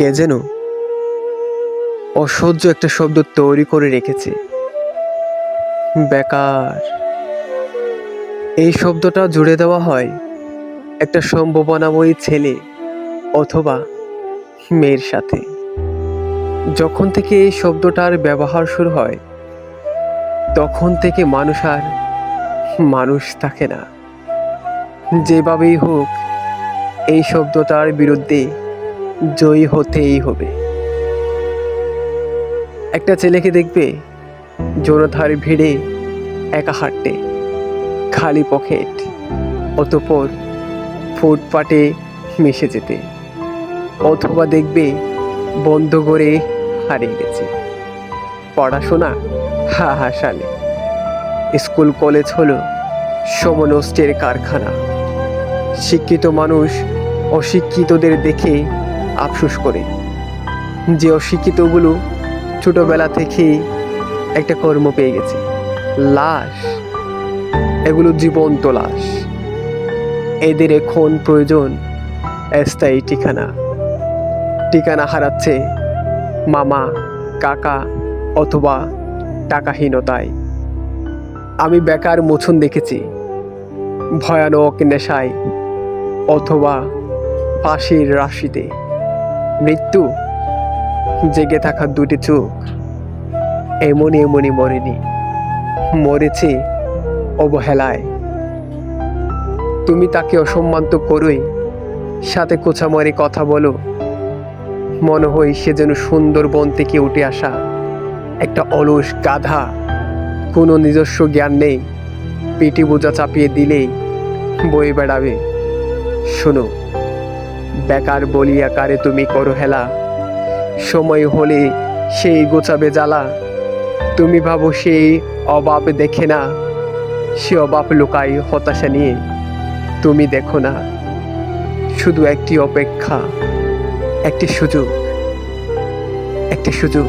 কে যেন অসহ্য একটা শব্দ তৈরি করে রেখেছে, বেকার। এই শব্দটা জুড়ে দেওয়া হয় একটা সম্ভাবনাময়ী ছেলে অথবা মেয়ের সাথে। যখন থেকে এই শব্দটার ব্যবহার শুরু হয়, তখন থেকে মানুষ আর মানুষ থাকে না। যেভাবেই হোক এই শব্দটার বিরুদ্ধে জয়ী হতেই হবে। একটা ছেলেকে দেখবে জনতার ভিড়ে একা হাঁটতে, খালি পকেট, অতঃপর ফুটপাতে মিশে যেতে। অথবা দেখবে বন্ধ করে হারিয়ে গেছে। পড়াশোনা সালে স্কুল কলেজ হলো সমনষ্টের কারখানা। শিক্ষিত মানুষ অশিক্ষিতদের দেখে আফসোস করে যে অশিক্ষিতগুলো ছোটবেলা থেকেই একটা কর্ম পেয়ে গেছে। লাশ, এগুলো জীবন্ত লাশ। এদের এখন প্রয়োজন স্থায়ী ঠিকানা। ঠিকানা হারাচ্ছে মামা, কাকা অথবা টাকাহীনতায়। আমি বেকার মোচন দেখেছি ভয়ানক নেশায় অথবা ফাঁসির রাশিতে। মৃত্যু জেগে থাকা দুটি চোখ এমনই মরেনি, মরেছে অবহেলায়। তুমি তাকে অসম্মান তো করোই, সাথে কোচামারি কথা বলো। মনে হয় সে যেন সুন্দরবন থেকে উঠে আসা একটা অলস গাধা, কোনো নিজস্ব জ্ঞান নেই, পেটি বোঝা চাপিয়ে দিলেই বয়ে বেড়াবে। শোনো, বেকার বলিয়া কারে তুমি করো হেলা, সময় হলে সেই গোছাবে জ্বালা। তুমি ভাবো সেই অভাব দেখে না, সে অভাব লুকায় হতাশা নিয়ে। তুমি দেখো না, শুধু একটি অপেক্ষা, একটি সুযোগ, একটি সুযোগ।